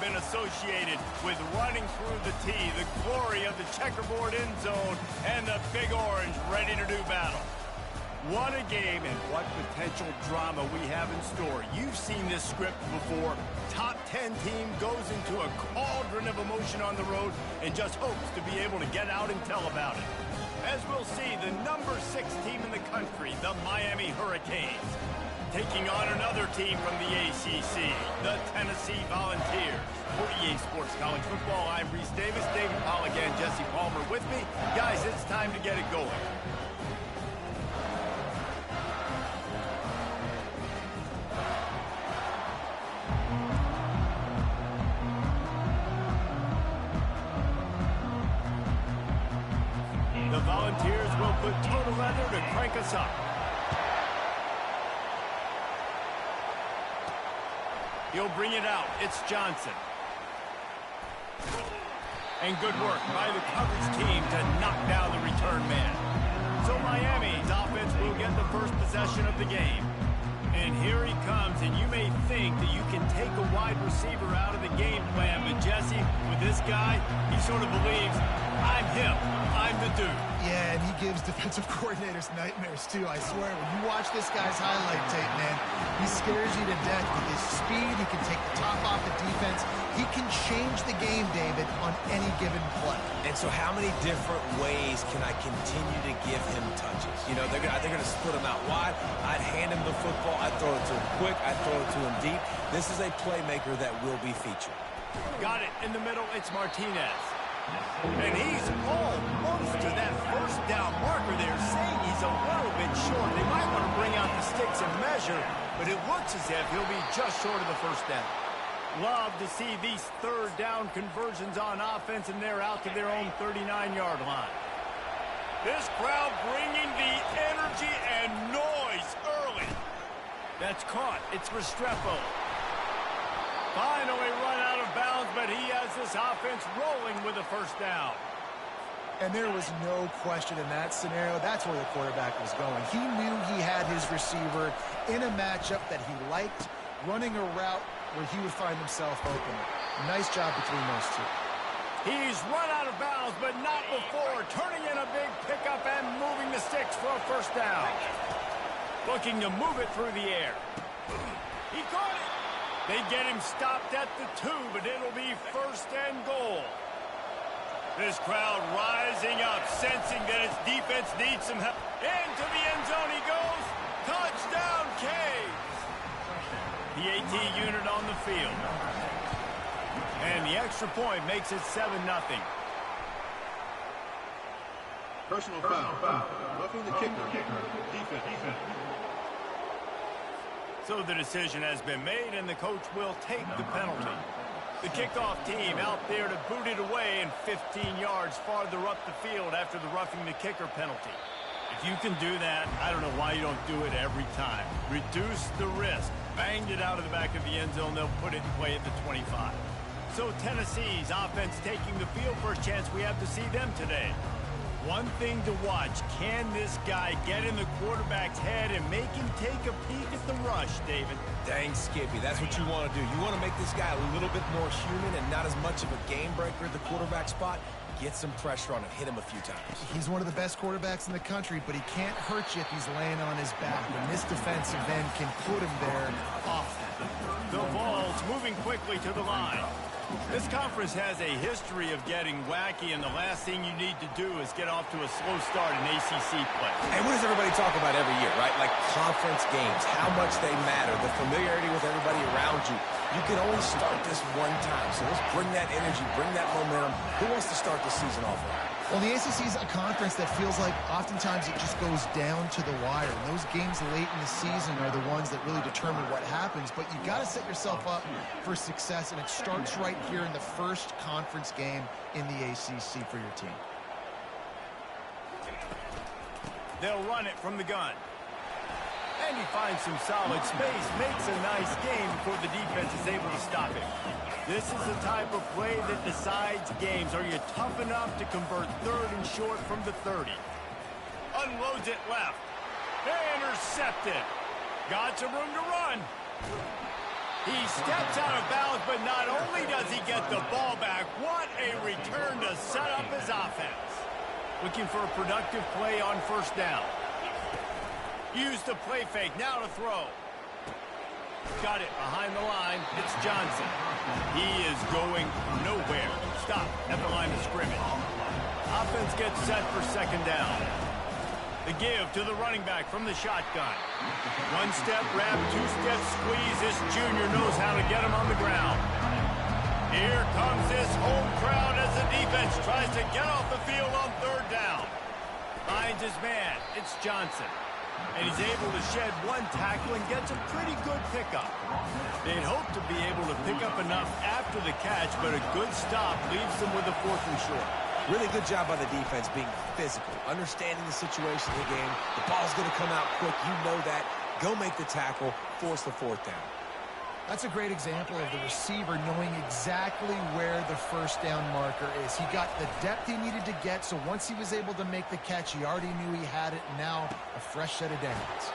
been associated with running through the tee, the glory of the checkerboard end zone, and the Big Orange ready to do battle. What a game and what potential drama we have in store. You've seen this script before. Top 10 team goes into a cauldron of emotion on the road and just hopes to be able to get out and tell about it. As we'll see, the number 6 team in the country, the Miami Hurricanes, taking on another team from the ACC, the Tennessee Volunteers. For EA Sports College Football, I'm Reese Davis, David Pollock, and Jesse Palmer with me. Guys, it's time to get it going. The Volunteers will put total leather to crank us up. He'll bring it out. It's Johnson. And good work by the coverage team to knock down the return man. So Miami's offense will get the first possession of the game. And here he comes, and you may think that you can take a wide receiver out of the game plan, but Jesse, with this guy, he sort of believes, I'm him, I'm the dude. Yeah, and he gives defensive coordinators nightmares, too. I swear, when you watch this guy's highlight tape, man, he scares you to death with his speed. He can take the top off the defense. He can change the game, David, on any given play. And so how many different ways can I continue to give him touches? You know, they're going to split him out wide. I'd hand him the football. I'd throw it to him quick. I'd throw it to him deep. This is a playmaker that will be featured. Got it in the middle. It's Martinez. And he's almost to that first down marker there, saying he's a little bit short. They might want to bring out the sticks and measure, but it looks as if he'll be just short of the first down. Love to see these third down conversions on offense, and they're out to their own 39-yard line. This crowd bringing the energy and noise early. That's caught. It's Restrepo. Finally run out of bounds, but he has this offense rolling with a first down. And there was no question in that scenario. That's where the quarterback was going. He knew he had his receiver in a matchup that he liked, running a route where he would find himself open. Nice job between those two. He's run out of bounds, but not before turning in a big pickup and moving the sticks for a first down. Looking to move it through the air. He caught it. They get him stopped at the 2, but it'll be first and goal. This crowd rising up, sensing that its defense needs some help. Into the end zone he goes. Touchdown, Caves. The AT unit on the field. And the extra point makes it 7-0. Personal foul. Roughing the kicker. Defense. So the decision has been made, and the coach will take the penalty. The kickoff team out there to boot it away and 15 yards farther up the field after the roughing the kicker penalty. If you can do that, I don't know why you don't do it every time. Reduce the risk. Banged it out of the back of the end zone. They'll put it in play at the 25. So Tennessee's offense taking the field for a chance. We have to see them today. One thing to watch, can this guy get in the quarterback's head and make him take a peek at the rush, David? Dang, Skippy, that's what you want to do. You want to make this guy a little bit more human and not as much of a game breaker at the quarterback spot. Get some pressure on him, hit him a few times. He's one of the best quarterbacks in the country, but he can't hurt you if he's laying on his back. And this defensive end can put him there often. The ball's moving quickly to the line. This conference has a history of getting wacky, and the last thing you need to do is get off to a slow start in ACC play. And what does everybody talk about every year, right? Like conference games, how much they matter, the familiarity with everybody around you. You can only start this one time, so let's bring that energy, bring that momentum. Who wants to start the season off right? Well, the ACC is a conference that feels like oftentimes it just goes down to the wire. And those games late in the season are the ones that really determine what happens. But you got to set yourself up for success, and it starts right here in the first conference game in the ACC for your team. They'll run it from the gun. And he finds some solid space, makes a nice game before the defense is able to stop him. This is the type of play that decides games. Are you tough enough to convert third and short from the 30? Unloads it left. Intercepted. Got some room to run. He steps out of bounds, but not only does he get the ball back. What a return to set up his offense. Looking for a productive play on first down. Use the play fake. Now to throw. Got it behind the line. It's Johnson. He is going nowhere. Stop at the line of scrimmage. Offense gets set for second down. The give to the running back from the shotgun. One step wrap, two step squeeze. This junior knows how to get him on the ground. Here comes this home crowd as the defense tries to get off the field on third down. Finds his man. It's Johnson. And he's able to shed one tackle and gets a pretty good pickup. They'd hope to be able to pick up enough after the catch, but a good stop leaves them with a 4th and short. Really good job by the defense being physical, understanding the situation of the game. The ball's going to come out quick. You know that. Go make the tackle, force the 4th down. That's a great example of the receiver knowing exactly where the first down marker is. He got the depth he needed to get, so once he was able to make the catch, he already knew he had it. Now a fresh set of downs.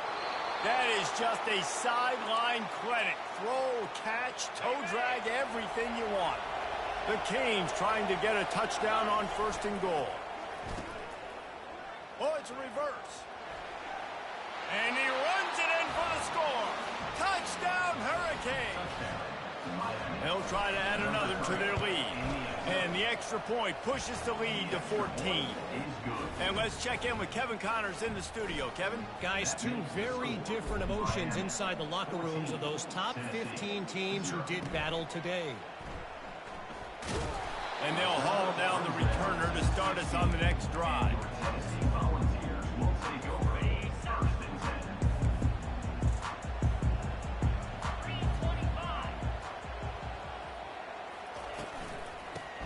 That is just a sideline credit. Throw, catch, toe drag, everything you want. The Canes trying to get a touchdown on 1st and goal. Oh, it's a reverse. And he runs it in for the score. Touchdown, Hurricanes. They'll try to add another to their lead. And the extra point pushes the lead to 14. And let's check in with Kevin Connors in the studio. Kevin? Guys, two very different emotions inside the locker rooms of those top 15 teams who did battle today. And they'll haul down the returner to start us on the next drive.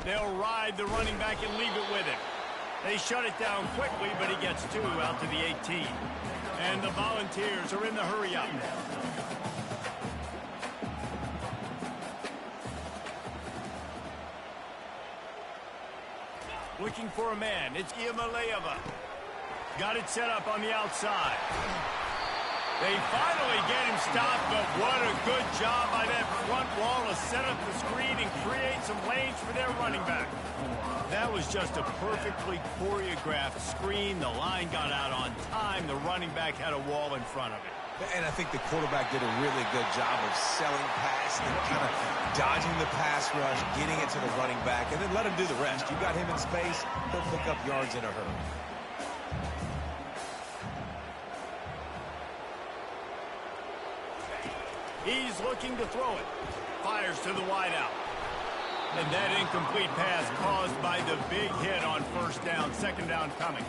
They'll ride the running back and leave it with him. They shut it down quickly, but he gets 2 out to the 18. And the Volunteers are in the hurry-up. Looking for a man. It's Iamaleava. Got it set up on the outside. They finally get him stopped, but what a good job by that front wall to set up the screen and create some lanes for their running back. That was just a perfectly choreographed screen. The line got out on time. The running back had a wall in front of it. And I think the quarterback did a really good job of selling past and kind of dodging the pass rush, getting it to the running back, and then let him do the rest. You got him in space, he'll pick up yards in a hurry. He's looking to throw it. Fires to the wideout. And that incomplete pass caused by the big hit on first down. Second down coming.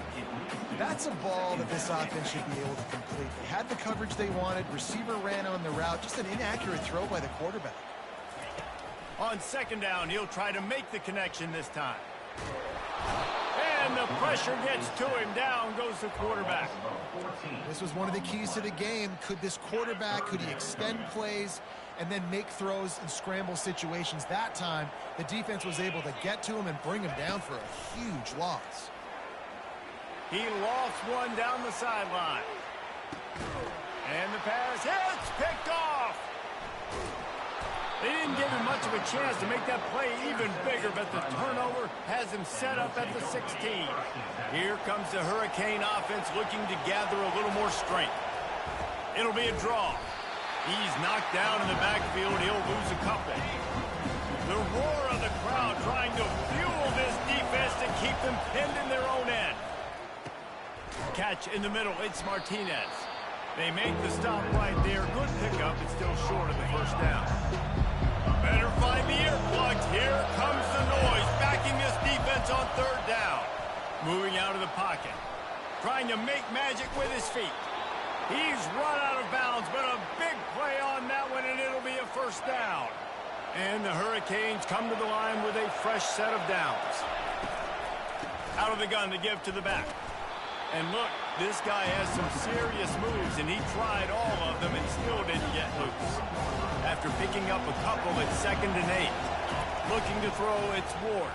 That's a ball that this offense should be able to complete. They had the coverage they wanted. Receiver ran on the route. Just an inaccurate throw by the quarterback. On second down, he'll try to make the connection this time. And the pressure gets to him. Down goes the quarterback. This was one of the keys to the game. Could this quarterback, could he extend plays and then make throws in scramble situations? That time, the defense was able to get to him and bring him down for a huge loss. He lost one down the sideline. And the pass hits, picked off. They didn't give him much of a chance to make that play even bigger, but the turnover has him set up at the 16. Here comes the Hurricane offense looking to gather a little more strength. It'll be a draw. He's knocked down in the backfield. He'll lose a couple. The roar of the crowd trying to fuel this defense to keep them pinned in their own end. Catch in the middle. It's Martinez. They make the stop right there. Good pickup. It's still short of the first down. Better find the earplugs. Here comes the noise, backing this defense on third down. Moving out of the pocket. Trying to make magic with his feet. He's run out of bounds, but a big play on that one, and it'll be a first down. And the Hurricanes come to the line with a fresh set of downs. Out of the gun to give to the back. And look, this guy has some serious moves, and he tried all of them and still didn't get loose. After picking up a couple at 2nd and 8. Looking to throw, it's Ward.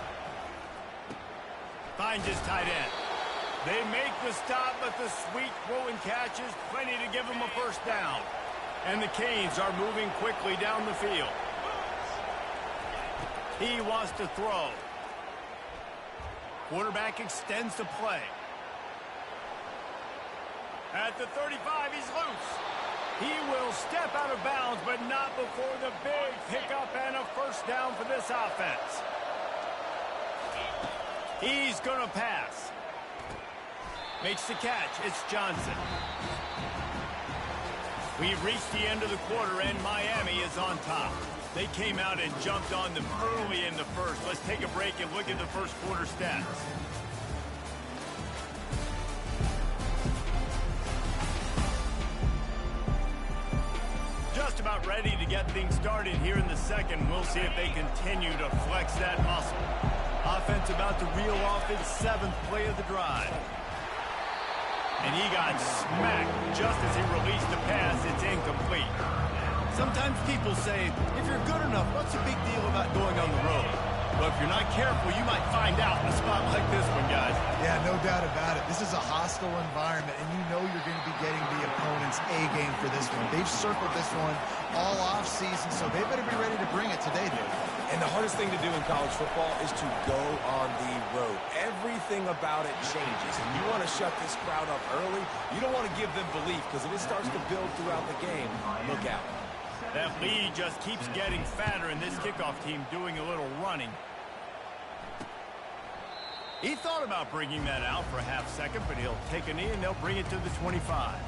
Finds his tight end. They make the stop, but the sweet throw and catch is plenty to give him a first down. And the Canes are moving quickly down the field. He wants to throw. Quarterback extends the play. At the 35, he's loose. He will step out of bounds, but not before the big pickup and a first down for this offense. He's going to pass. Makes the catch. It's Johnson. We've reached the end of the quarter, and Miami is on top. They came out and jumped on them early in the first. Let's take a break and look at the first quarter stats. Just about ready to get things started here in the second. We'll see if they continue to flex that muscle. Offense about to reel off its 7th play of the drive. And he got smacked just as he released the pass. It's incomplete. Sometimes people say, if you're good enough, what's the big deal about going on the road? Well, if you're not careful, you might find out in a spot like this one, guys. Yeah, no doubt about it. This is a hostile environment, and you know you're going to be getting the opponent's A game for this one. They've circled this one all off season, so they better be ready to bring it today, Dave. And the hardest thing to do in college football is to go on the road. Everything about it changes, and you want to shut this crowd up early. You don't want to give them belief, because if it starts to build throughout the game, look out. That lead just keeps getting fatter, and this kickoff team doing a little running. He thought about bringing that out for a half second, but he'll take a knee, and they'll bring it to the 25.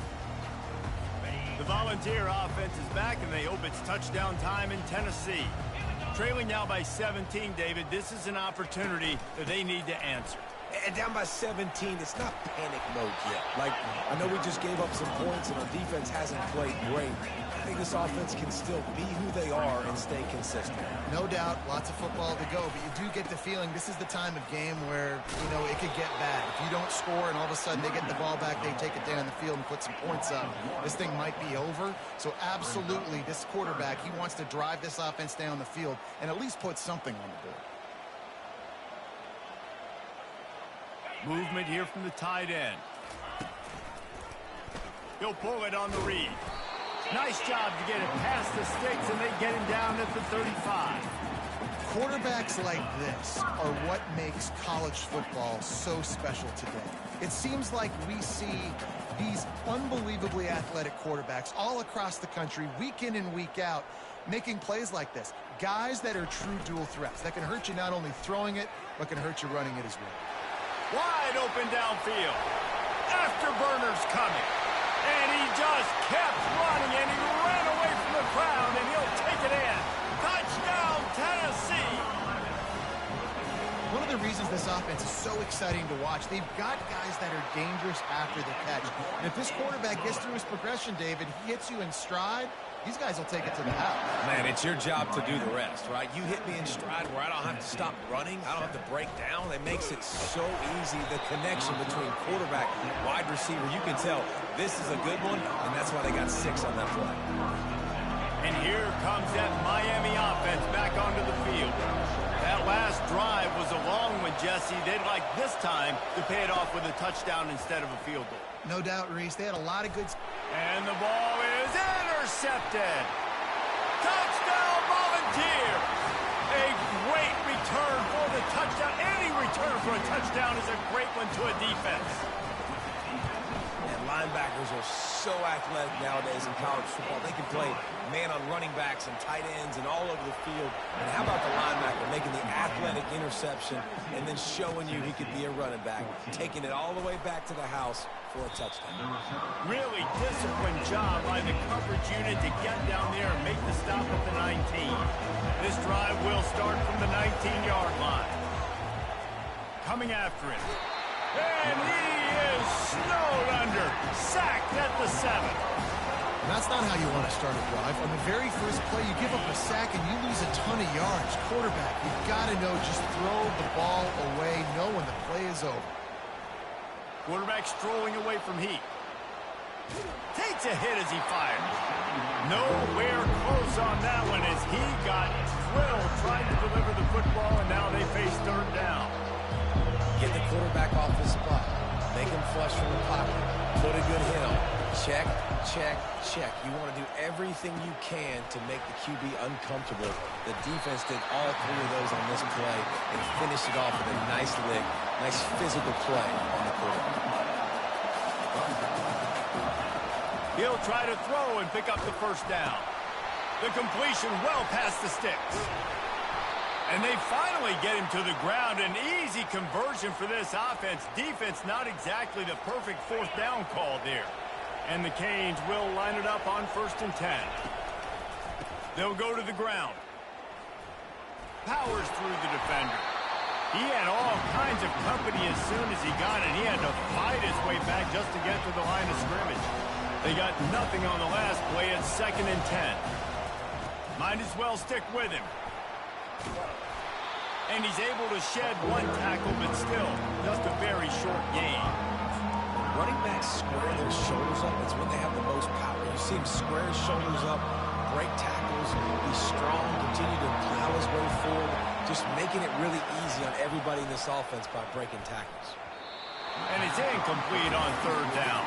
The Volunteer offense is back, and they hope it's touchdown time in Tennessee. Trailing now by 17, David. This is an opportunity that they need to answer. And down by 17, it's not panic mode yet. Like, I know we just gave up some points, and our defense hasn't played great. I think this offense can still be who they are and stay consistent. No doubt, lots of football to go, but you do get the feeling this is the time of game where, you know, it could get bad. If you don't score and all of a sudden they get the ball back, they take it down the field and put some points up, this thing might be over. So absolutely, this quarterback, he wants to drive this offense down the field and at least put something on the board. Movement here from the tight end. He'll pull it on the read. Nice job to get it past the sticks, and they get him down at the 35. Quarterbacks like this are what makes college football so special today. It seems like we see these unbelievably athletic quarterbacks all across the country, week in and week out, making plays like this. Guys that are true dual threats, that can hurt you not only throwing it, but can hurt you running it as well. Wide open downfield. Afterburner's coming. And he just kept running, and he ran away from the crowd, and he'll take it in. Touchdown, Tennessee! One of the reasons this offense is so exciting to watch, they've got guys that are dangerous after the catch. And if this quarterback gets through his progression, David, he hits you in stride, these guys will take it to the house. Man, it's your job to do the rest, right? You hit me in stride where I don't have to stop running. I don't have to break down. It makes it so easy, the connection between quarterback and wide receiver. You can tell this is a good one, and that's why they got 6 on that play. And here comes that Miami offense back onto the field. That last drive was a long one, Jesse. They'd like this time to pay it off with a touchdown instead of a field goal. No doubt, Reese. They had a lot of good... And the ball is intercepted. Touchdown, Volunteer. A great return for the touchdown. Any return for a touchdown is a great one to a defense. And linebackers are so athletic nowadays in college football. They can play man on running backs and tight ends and all over the field. And how about the linebacker making the athletic interception and then showing you he could be a running back, taking it all the way back to the house for a touchdown. Really disciplined job by the coverage unit to get down there and make the stop at the 19. This drive will start from the 19-yard line. Coming after it. And he is snowed under. Sacked at the 7. That's not how you want to start a drive. On the very first play, you give up a sack and you lose a ton of yards. Quarterback, you've got to know, just throw the ball away, know when the play is over. Quarterback strolling away from heat. Takes a hit as he fires. Nowhere close on that one as he got drilled trying to deliver the football, and now they face 3rd down. Get the quarterback off his spot. Make him flush from the pocket. Put a good hit on. Check, check, check. You want to do everything you can to make the QB uncomfortable. The defense did all three of those on this play and finished it off with a nice lick, nice physical play on the quarterback. He'll try to throw and pick up the first down. The completion well past the sticks. And they finally get him to the ground. An easy conversion for this offense. Defense not exactly the perfect fourth down call there. And the Canes will line it up on 1st and 10. They'll go to the ground. Powers through the defender. He had all kinds of company as soon as he got it. He had to fight his way back just to get to the line of scrimmage. They got nothing on the last play at 2nd and 10. Might as well stick with him. And he's able to shed one tackle, but still, just a very short gain. Running backs square their shoulders up. It's when they have the most power. You see him square his shoulders up, break tackles, be strong, continue to plow his way forward, just making it really easy on everybody in this offense by breaking tackles. And it's incomplete on 3rd down.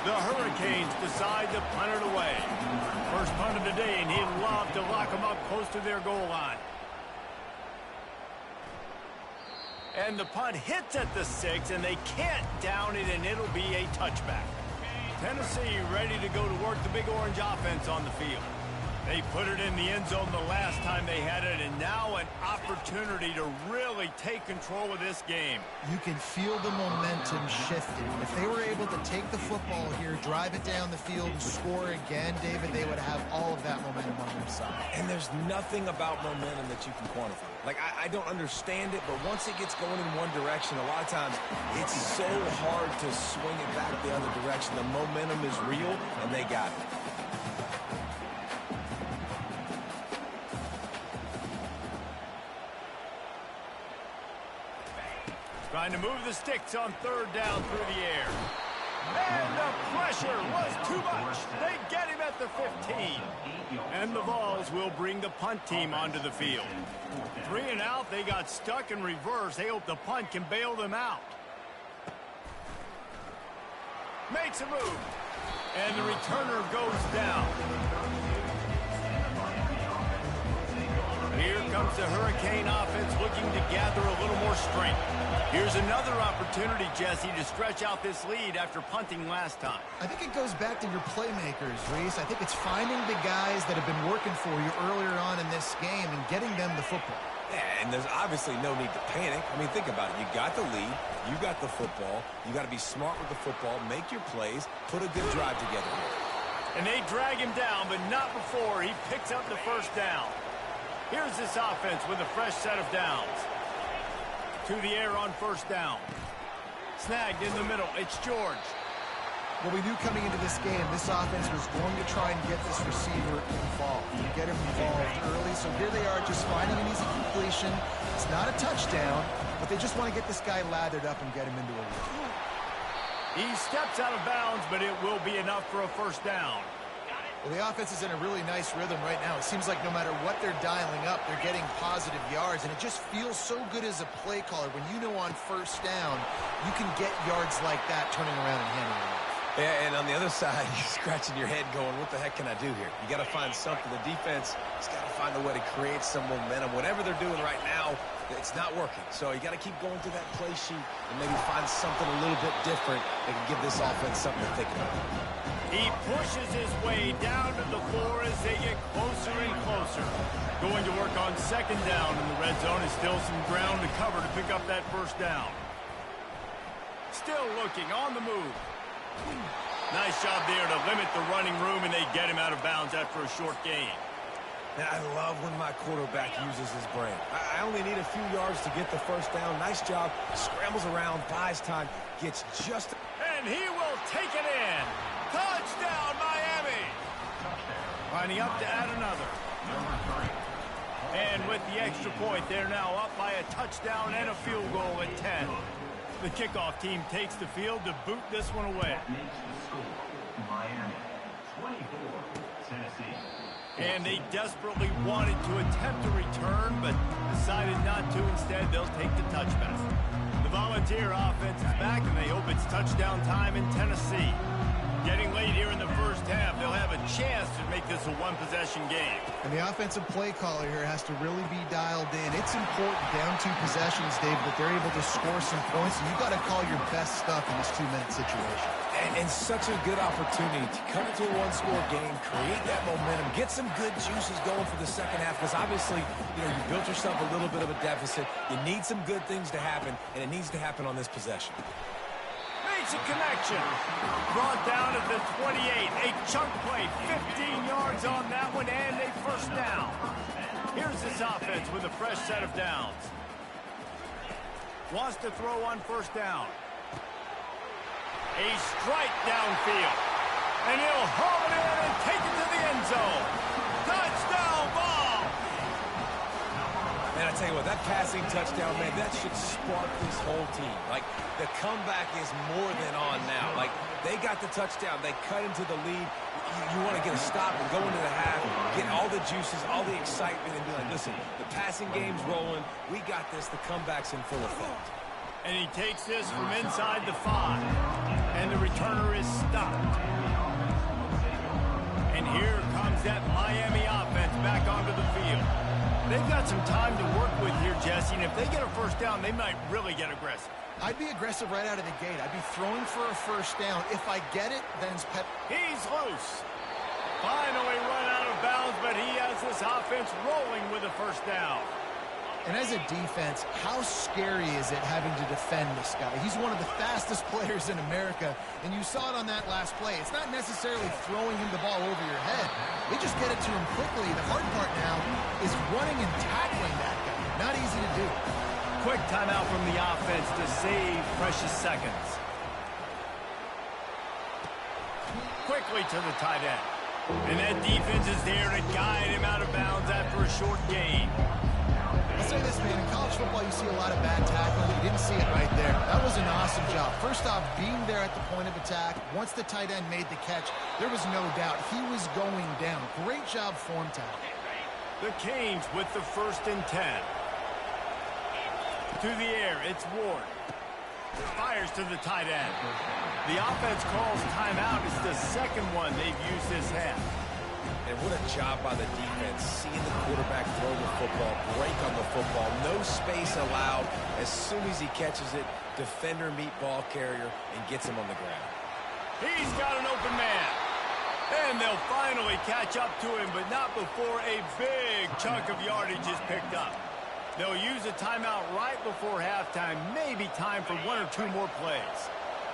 The Hurricanes decide to punt it away. First punt of the day, and he'd love to lock them up close to their goal line. And the punt hits at the 6, and they can't down it, and it'll be a touchback. Tennessee ready to go to work the Big Orange offense on the field. They put it in the end zone the last time they had it, and now an opportunity to really take control of this game. You can feel the momentum shifting. If they were able to take the football here, drive it down the field, and score again, David, they would have all of that momentum on their side. And there's nothing about momentum that you can quantify. Like, I don't understand it, but once it gets going in one direction, a lot of times it's so hard to swing it back the other direction. The momentum is real, and they got it. Trying to move the sticks on 3rd down through the air. And the pressure was too much. They get him at the 15. And the Vols will bring the punt team onto the field. 3 and out, they got stuck in reverse. They hope the punt can bail them out. Makes a move. And the returner goes down. Here comes the Hurricane offense looking to gather a little more strength. Here's another opportunity, Jesse, to stretch out this lead after punting last time. I think it goes back to your playmakers, Reese. I think it's finding the guys that have been working for you earlier on in this game and getting them the football. Yeah, and there's obviously no need to panic. I mean, think about it. You got the lead. You got the football. You got to be smart with the football, make your plays, put a good drive together here. And they drag him down, but not before he picks up the first down. Here's this offense with a fresh set of downs. To the air on 1st down. Snagged in the middle. It's George. Well, we knew coming into this game, this offense was going to try and get this receiver involved, get him involved early. So here they are just finding an easy completion. It's not a touchdown, but they just want to get this guy lathered up and get him into a rhythm. He steps out of bounds, but it will be enough for a first down. Well, the offense is in a really nice rhythm right now. It seems like no matter what they're dialing up, they're getting positive yards, and it just feels so good as a play caller when you know on 1st down you can get yards like that turning around and handing it off. Yeah, and on the other side, you're scratching your head going, what the heck can I do here? You got to find something. The defense has got to find a way to create some momentum. Whatever they're doing right now, it's not working. So you got to keep going through that play sheet and maybe find something a little bit different that can give this offense something to think about. He pushes his way down to the floor as they get closer and closer. Going to work on 2nd down in the red zone. Is still some ground to cover to pick up that first down. Still looking on the move. Nice job there to limit the running room, and they get him out of bounds after a short gain. Now, I love when my quarterback uses his brain. I only need a few yards to get the first down. Nice job. Scrambles around, buys time, gets just... And he will take it in. Touchdown, Miami! Lining up to add another. And with the extra point, they're now up by a touchdown and a field goal at 10. The kickoff team takes the field to boot this one away. Miami, 24, Tennessee. And they desperately wanted to attempt a return, but decided not to. Instead, they'll take the touchback. The Volunteer offense is back, and they hope it's touchdown time in Tennessee. Getting late here in the first half, they'll have a chance to make this a one-possession game. And the offensive play caller here has to really be dialed in. It's important down 2 possessions, David, that they're able to score some points. And you got to call your best stuff in this 2-minute situation. And such a good opportunity to come into a one-score game, create that momentum, get some good juices going for the second half, because obviously, you built yourself a little bit of a deficit. You need some good things to happen, and it needs to happen on this possession. Makes a connection. Brought down at the 28. A chunk play, 15 yards on that one, and a first down. Here's this offense with a fresh set of downs. Wants to throw on first down. A strike downfield. And he'll haul it in and take it to the end zone. Touchdown ball! Man, I tell you what, that passing touchdown, man, that should spark this whole team. Like, the comeback is more than on now. Like, they got the touchdown. They cut into the lead. You want to get a stop and go into the half, get all the juices, all the excitement, and be like, listen, the passing game's rolling. We got this. The comeback's in full effect. And he takes this from inside the 5. And the returner is stopped. And here comes that Miami offense back onto the field. They've got some time to work with here, Jesse, and if they get a first down, they might really get aggressive. I'd be aggressive right out of the gate. I'd be throwing for a first down. If I get it, then it's pep. He's loose. Finally run out of bounds, but he has this offense rolling with a first down. And as a defense, how scary is it having to defend this guy? He's one of the fastest players in America, and you saw it on that last play. It's not necessarily throwing him the ball over your head. They just get it to him quickly. The hard part now is running and tackling that guy. Not easy to do. Quick timeout from the offense to save precious seconds. Quickly to the tight end. And that defense is there to guide him out of bounds after a short gain. I'll say this, man, in college football you see a lot of bad tackling. You didn't see it right there. That was an awesome job. First off, being there at the point of attack. Once the tight end made the catch, there was no doubt he was going down. Great job form tackle. The Canes with the 1st and 10. To the air, it's Ward. Fires to the tight end. The offense calls timeout. It's the second one they've used this half. And what a job by the defense, seeing the quarterback throw the football, break on the football, no space allowed. As soon as he catches it, defender meet ball carrier and gets him on the ground. He's got an open man. And they'll finally catch up to him, but not before a big chunk of yardage is picked up. They'll use a timeout right before halftime, maybe time for 1 or 2 more plays.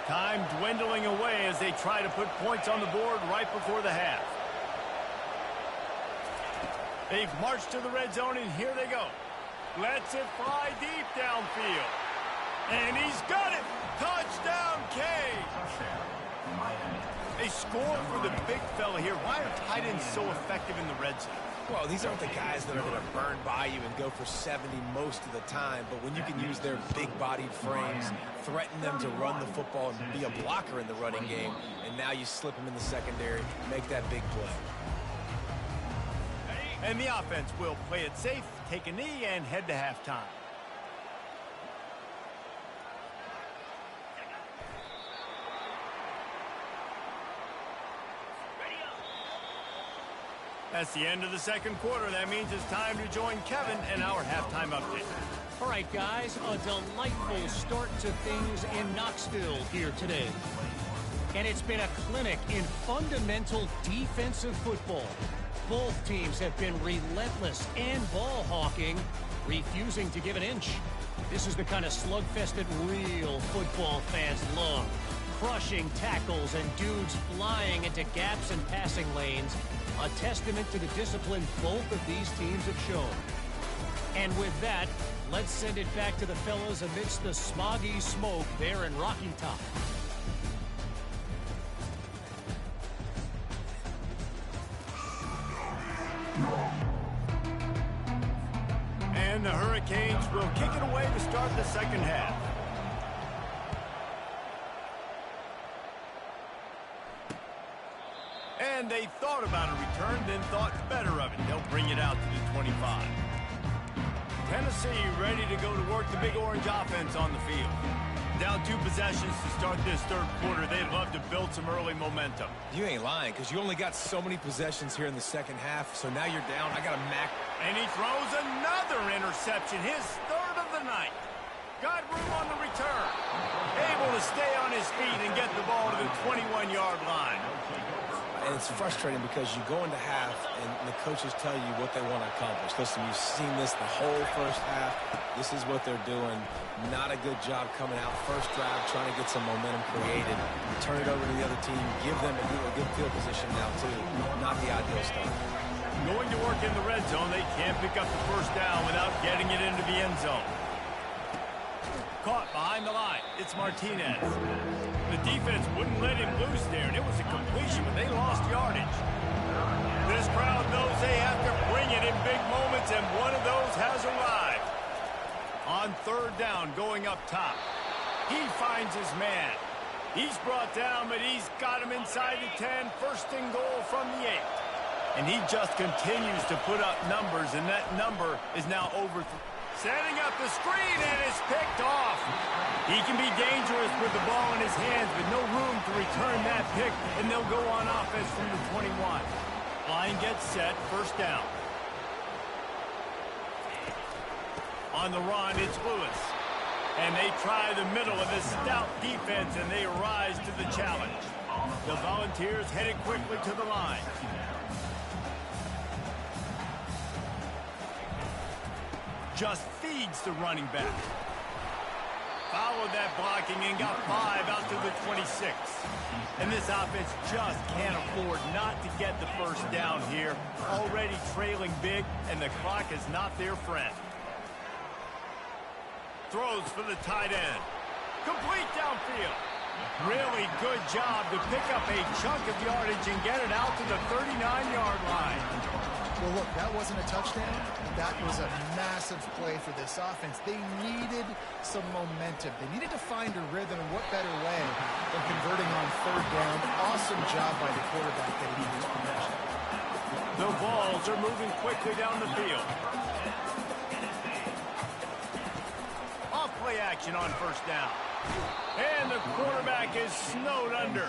Time dwindling away as they try to put points on the board right before the half. They've marched to the red zone, and here they go. Lets it fly deep downfield. And he's got it! Touchdown, Canes! They score for the big fella here. Why are tight ends so effective in the red zone? Well, these aren't the guys that are going to burn by you and go for 70 most of the time, but when you can use their big-bodied frames, threaten them to run the football and be a blocker in the running game, and now you slip them in the secondary, make that big play. And the offense will play it safe, take a knee, and head to halftime. That's the end of the second quarter. That means it's time to join Kevin in our halftime update. All right, guys, a delightful start to things in Knoxville here today. And it's been a clinic in fundamental defensive football. Both teams have been relentless and ball hawking, refusing to give an inch. This is the kind of slugfest that real football fans love. Crushing tackles and dudes flying into gaps and passing lanes. A testament to the discipline both of these teams have shown. And with that, let's send it back to the fellas amidst the smoggy smoke there in Rocky Top. And the Hurricanes will kick it away to start the second half. And they thought about a return, then thought better of it. They'll bring it out to the 25. Tennessee ready to go to work the Big Orange offense on the field. Down 2 possessions to start this third quarter. They'd love to build some early momentum. You ain't lying, because you only got so many possessions here in the second half, so now you're down. I got a max. And he throws another interception, his third of the night. Got room on the return. Able to stay on his feet and get the ball to the 21-yard line. And it's frustrating because you go into half and the coaches tell you what they want to accomplish. Listen, you've seen this the whole first half. This is what they're doing. Not a good job coming out first drive, trying to get some momentum created. Turn it over to the other team. Give them a good field position now, too. Not the ideal start. Going to work in the red zone. They can't pick up the first down without getting it into the end zone. Caught behind the line. It's Martinez. The defense wouldn't let him loose there, and it was a completion, but they lost yardage. This crowd knows they have to bring it in big moments, and one of those has arrived. On third down, going up top. He finds his man. He's brought down, but he's got him inside the 10. First and goal from the 8. And he just continues to put up numbers, and that number is now over. Setting up the screen, and it's picked off. He can be dangerous with the ball in his hands, but no room to return that pick, and they'll go on offense from the 21. Line gets set, first down. On the run, it's Lewis. And they try the middle of this stout defense, and they rise to the challenge. The Volunteers headed quickly to the line. Just feeds the running back. Followed that blocking and got 5 out to the 26. And this offense just can't afford not to get the first down here. Already trailing big, and the clock is not their friend. Throws for the tight end. Complete downfield. Really good job to pick up a chunk of yardage and get it out to the 39-yard line. Well, look, that wasn't a touchdown. That was a massive play for this offense. They needed some momentum. They needed to find a rhythm, and what better way than converting on third down. Awesome job by the quarterback getting this possession. The balls are moving quickly down the field. Off play action on first down. And the quarterback is snowed under.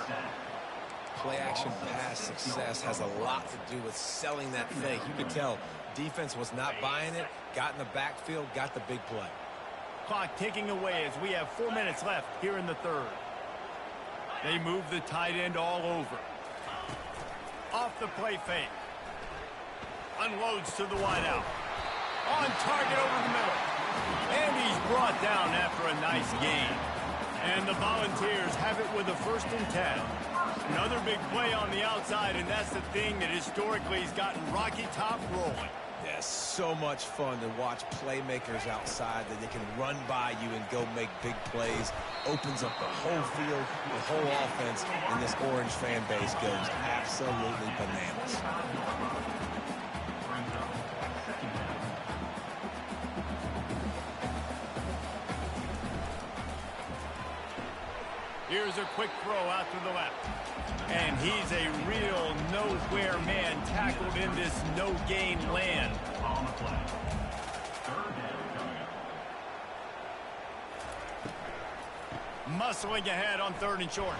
Play-action pass success has a lot to do with selling that fake. You could tell defense was not buying it, got in the backfield, got the big play. Clock ticking away as we have 4 minutes left here in the third. They move the tight end all over. Off the play fake. Unloads to the wideout. On target over the middle. And he's brought down after a nice gain. And the Volunteers have it with a 1st and 10. Another big play on the outside, and that's the thing that historically has gotten Rocky Top rolling. Yeah, so much fun to watch playmakers outside that they can run by you and go make big plays. Opens up the whole field, the whole offense, and this Orange fan base goes absolutely bananas. Here's a quick throw out to the left. And he's a real nowhere man tackled in this no-gain land. On the play. Third down coming up. Muscling ahead on 3rd and short.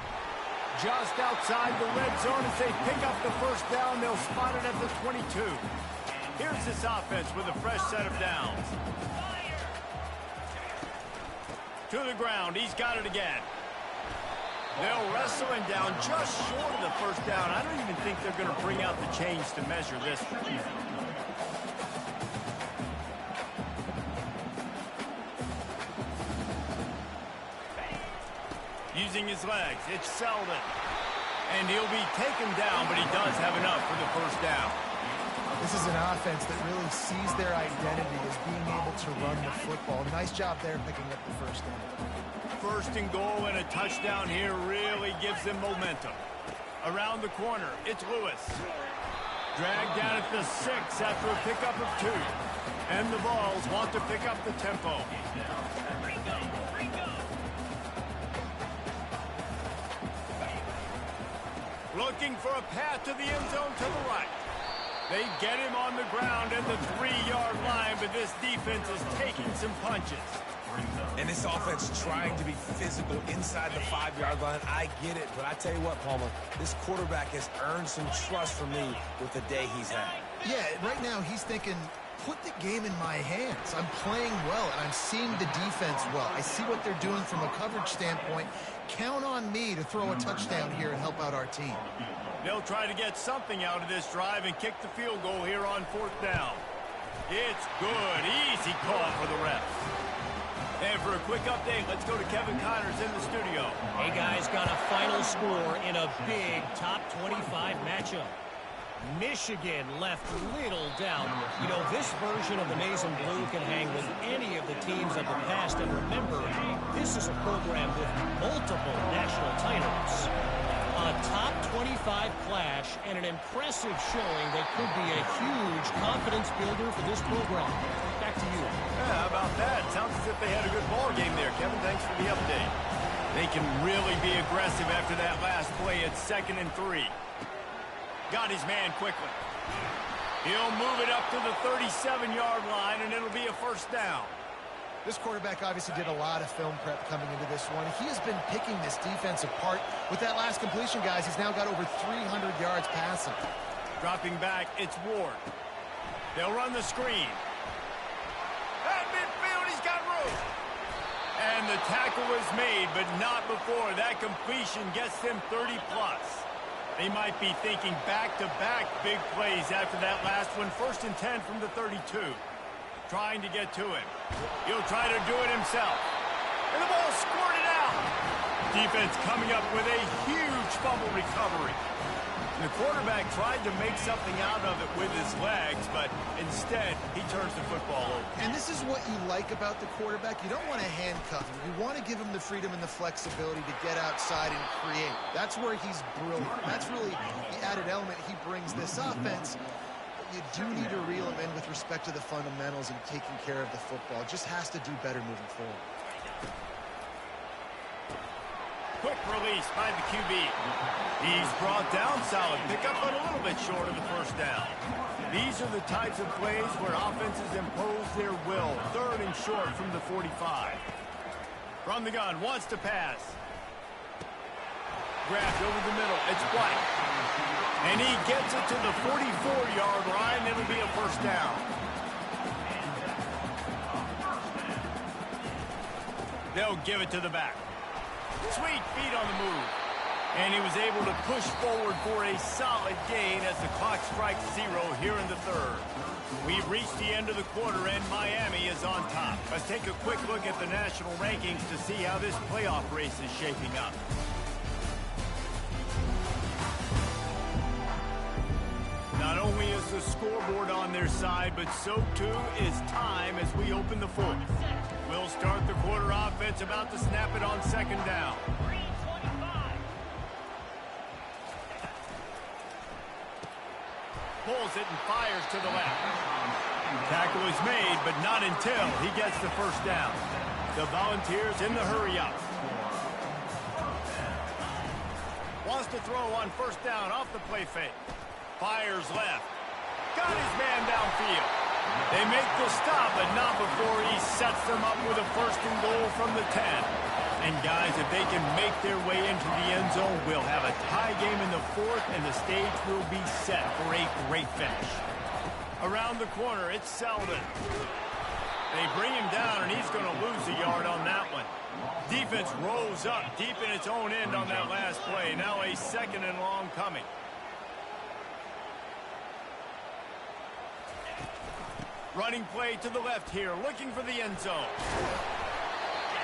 Just outside the red zone as they pick up the first down. They'll spot it at the 22. Here's this offense with a fresh set of downs. To the ground. He's got it again. They'll wrestle him down just short of the first down. I don't even think they're going to bring out the chains to measure this. Using his legs, it's Selden. And he'll be taken down, but he does have enough for the first down. This is an offense that really sees their identity as being able to run the football. Nice job there picking up the first down. 1st and goal and a touchdown here really gives them momentum. Around the corner, it's Lewis. Dragged down at the 6 after a pickup of 2. And the Vols want to pick up the tempo. Looking for a path to the end zone to the right. They get him on the ground at the 3-yard line, but this defense is taking some punches. And this offense trying to be physical inside the 5-yard line. I get it, but I tell you what, Palmer, this quarterback has earned some trust from me with the day he's had. Yeah, right now he's thinking, put the game in my hands. I'm playing well, and I'm seeing the defense well. I see what they're doing from a coverage standpoint. Count on me to throw a touchdown here and help out our team. They'll try to get something out of this drive and kick the field goal here on 4th down. It's good. Easy call for the refs. And for a quick update, let's go to Kevin Connors in the studio. Hey, guys, got a final score in a big top 25 matchup. Michigan left little doubt. You know, this version of the Maize and Blue can hang with any of the teams of the past. And remember, this is a program with multiple national titles. A top 25 clash and an impressive showing that could be a huge confidence builder for this program. Back to you. Yeah, how about that? Sounds as if they had a good ball game there, Kevin. Thanks for the update. They can really be aggressive after that last play at 2nd and 3. Got his man quickly. He'll move it up to the 37-yard line, and it'll be a 1st down. This quarterback obviously did a lot of film prep coming into this one. He has been picking this defense apart. With that last completion, guys, he's now got over 300 yards passing. Dropping back, it's Ward. They'll run the screen. At midfield, he's got room. And the tackle was made, but not before that completion gets them 30-plus. They might be thinking back-to-back big plays after that last one. 1st and 10 from the 32. Trying to get to him. He'll try to do it himself. And the ball squirted out. Defense coming up with a huge fumble recovery. The quarterback tried to make something out of it with his legs, but instead, he turns the football over. And this is what you like about the quarterback. You don't want to handcuff him. You want to give him the freedom and the flexibility to get outside and create. That's where he's brilliant. That's really the added element he brings this offense. You do need to reel him in with respect to the fundamentals and taking care of the football. Just has to do better moving forward. Quick release by the QB. He's brought down solid pickup, but a little bit short of the 1st down. These are the types of plays where offenses impose their will. 3rd and short from the 45. From the gun, wants to pass. Grabbed over the middle. It's White. And he gets it to the 44-yard line. It'll be a 1st down. They'll give it to the back. Sweet feet on the move. And he was able to push forward for a solid gain as the clock strikes 0 here in the 3rd. We've reached the end of the quarter, and Miami is on top. Let's take a quick look at the national rankings to see how this playoff race is shaping up. Not only is the scoreboard on their side, but so too is time as we open the 4th. We'll start the quarter offense, about to snap it on 2nd down. Pulls it and fires to the left. Tackle is made, but not until he gets the 1st down. The Volunteers in the hurry-up. Wants to throw on 1st down off the play fake. Fires left. Got his man downfield. They make the stop, but not before he sets them up with a 1st and goal from the 10. And guys, if they can make their way into the end zone, we'll have a tie game in the 4th, and the stage will be set for a great finish. Around the corner, it's Selden. They bring him down, and he's going to lose a yard on that one. Defense rolls up deep in its own end on that last play. Now a 2nd and long coming. Running play to the left here, looking for the end zone.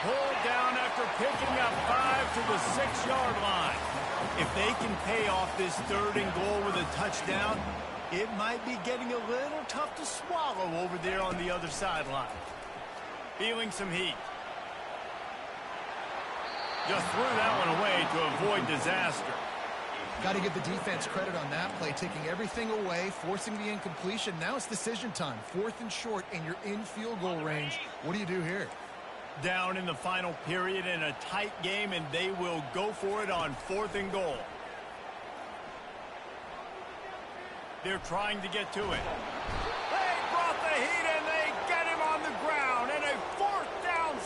Pulled down after picking up 5 to the 6-yard line. If they can pay off this 3rd and goal with a touchdown, it might be getting a little tough to swallow over there on the other sideline. Feeling some heat. Just threw that one away to avoid disaster. Got to give the defense credit on that play, taking everything away, forcing the incompletion. Now it's decision time. 4th and short, and you're in field goal range. What do you do here? Down in the final period in a tight game, and they will go for it on 4th and goal. They're trying to get to it. They brought the heat, and they get him on the ground. And a 4th down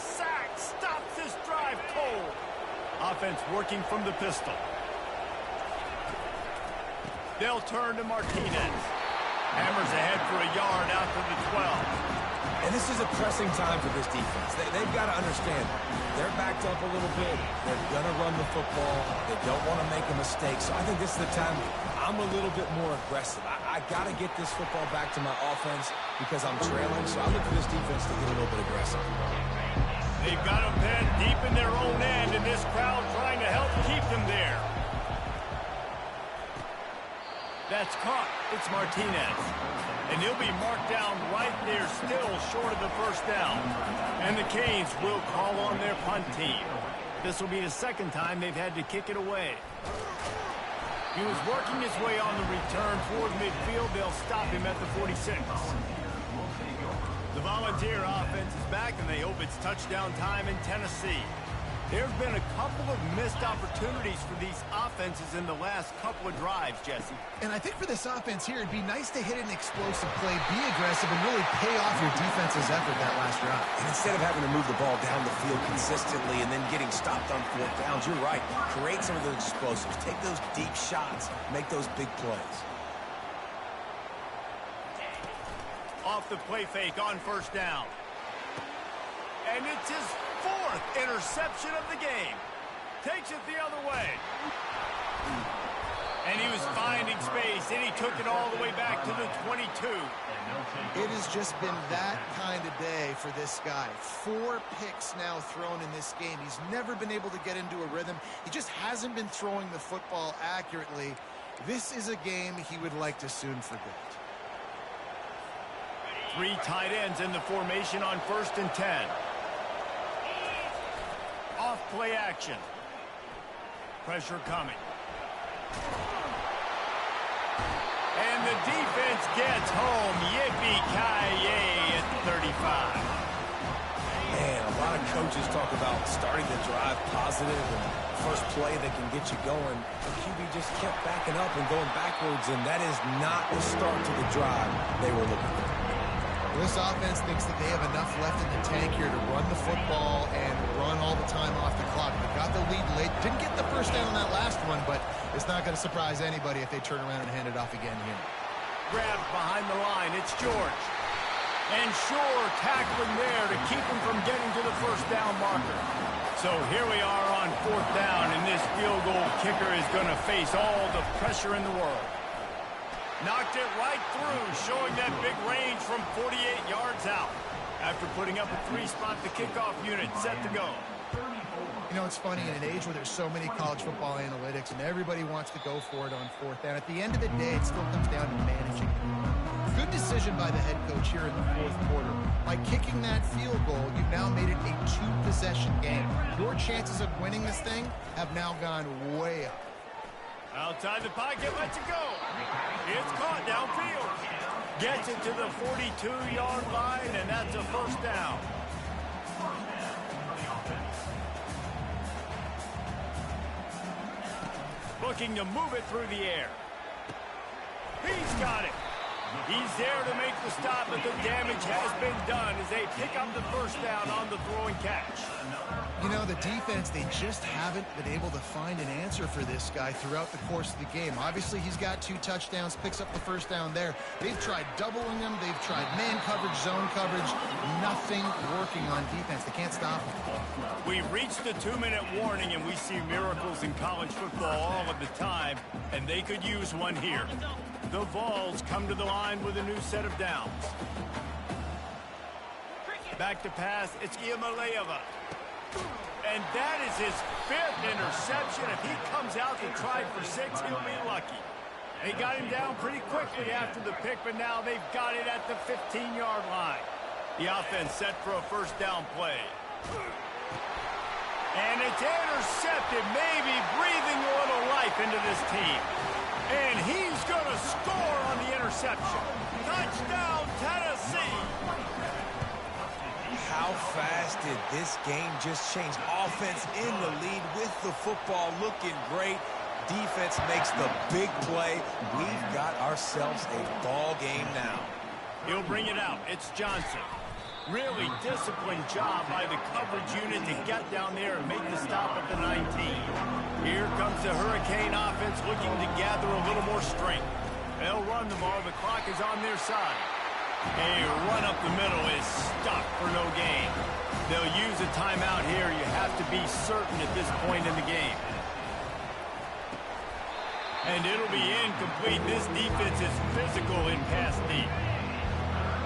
offense working from the pistol. They'll turn to Martinez. Hammers ahead for a yard out to the 12. And this is a pressing time for this defense. They've got to understand, they're backed up a little bit. They're going to run the football. They don't want to make a mistake. So I think this is the time I'm a little bit more aggressive. I got to get this football back to my offense because I'm trailing. So I look for this defense to get a little bit aggressive. They've got them pinned deep in their own end, and this crowd trying to help keep them there. That's caught. It's Martinez. And he'll be marked down right there, still short of the first down. And the Canes will call on their punt team. This will be the second time they've had to kick it away. He was working his way on the return toward midfield. They'll stop him at the 46. The Volunteer offense is back, and they hope it's touchdown time in Tennessee. There have been a couple of missed opportunities for these offenses in the last couple of drives, Jesse. And I think for this offense here, it'd be nice to hit an explosive play, be aggressive, and really pay off your defense's effort that last drive. And instead of having to move the ball down the field consistently and then getting stopped on fourth downs, you're right. Create some of those explosives. Take those deep shots. Make those big plays. Off the play fake on first down. And it's his fourth interception of the game. Takes it the other way. And he was finding space, and he took it all the way back to the 22. It has just been that kind of day for this guy. 4 picks now thrown in this game. He's never been able to get into a rhythm. He just hasn't been throwing the football accurately. This is a game he would like to soon forget. 3 tight ends in the formation on 1st and 10. Off play action. Pressure coming. And the defense gets home. Yippee-ki-yay at 35. Man, a lot of coaches talk about starting the drive positive and first play that can get you going. The QB just kept backing up and going backwards, and that is not the start to the drive they were looking for. This offense thinks that they have enough left in the tank here to run the football and run all the time off the clock. They got the lead late. Didn't get the first down on that last one, but it's not going to surprise anybody if they turn around and hand it off again here. Grabbed behind the line. It's George. And Shore tackling there to keep him from getting to the first down marker. So here we are on 4th down, and this field goal kicker is going to face all the pressure in the world. Knocked it right through, showing that big range from 48 yards out. After putting up a 3-spot, the kickoff unit set to go. You know, it's funny, in an age where there's so many college football analytics and everybody wants to go for it on 4th down, at the end of the day, it still comes down to managing. Good decision by the head coach here in the 4th quarter. By kicking that field goal, you've now made it a 2-possession game. Your chances of winning this thing have now gone way up. Outside the pocket, lets it go. It's caught downfield. Gets it to the 42-yard line, and that's a first down. Looking to move it through the air. He's got it. He's there to make the stop, but the damage has been done as they pick up the first down on the throwing catch. You know, the defense, they just haven't been able to find an answer for this guy throughout the course of the game. Obviously, he's got 2 touchdowns, picks up the first down there. They've tried doubling him. They've tried man coverage, zone coverage. Nothing working on defense. They can't stop him. We reached the 2-minute warning, and we see miracles in college football all of the time, and they could use one here. The Vols come to the line with a new set of downs. Back to pass, it's Iamaleava. And that is his 5th interception. If he comes out to try for 6, he'll be lucky. They got him down pretty quickly after the pick, but now they've got it at the 15-yard line. The offense set for a first down play. And it's intercepted, maybe breathing a little life into this team. And he's going to score on the interception. Touchdown, Tennessee. How fast did this game just change? Offense in the lead with the football looking great. Defense makes the big play. We've got ourselves a ball game now. He'll bring it out. It's Johnson. Really disciplined job by the coverage unit to get down there and make the stop at the 19. Here comes the Hurricane offense looking to gather a little more strength. They'll run the ball. The clock is on their side. A run up the middle is stuck for no gain. They'll use a timeout here. You have to be certain at this point in the game. And it'll be incomplete. This defense is physical in pass deep.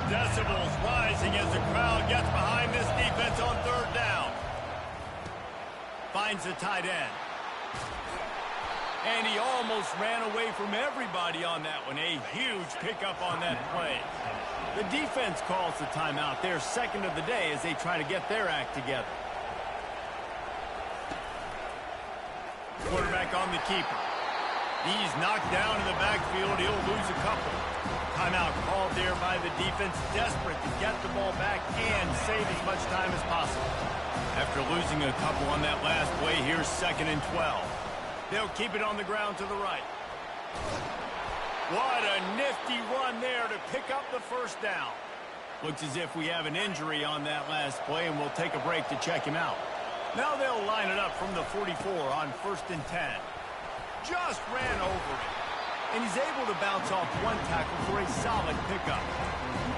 Decibels rising as the crowd gets behind this defense on third down. Finds the tight end. And he almost ran away from everybody on that one. A huge pickup on that play. The defense calls the timeout. Their second of the day as they try to get their act together. Quarterback on the keeper. He's knocked down in the backfield. He'll lose a couple. Timeout called there by the defense, desperate to get the ball back and save as much time as possible. After losing a couple on that last play, here's 2nd and 12. They'll keep it on the ground to the right. What a nifty run there to pick up the first down. Looks as if we have an injury on that last play, and we'll take a break to check him out. Now they'll line it up from the 44 on 1st and 10. Just ran over it. And he's able to bounce off one tackle for a solid pickup.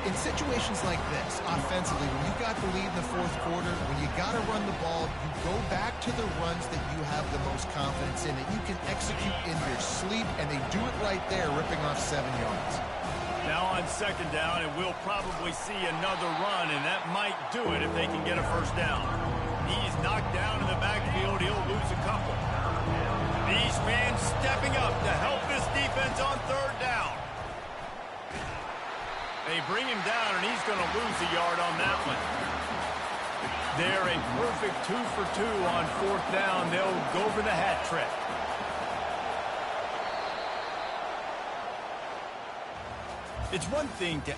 In situations like this, offensively, when you've got the lead in the fourth quarter, when you got to run the ball, you go back to the runs that you have the most confidence in, that you can execute in your sleep, and they do it right there, ripping off 7 yards. Now on 2nd down, and we'll probably see another run, and that might do it if they can get a first down. He's knocked down in the backfield. He'll lose a couple. These men stepping up to help this defense on 3rd down. They bring him down, and he's going to lose a yard on that one. They're a perfect 2 for 2 on 4th down. They'll go for the hat trick. It's one thing to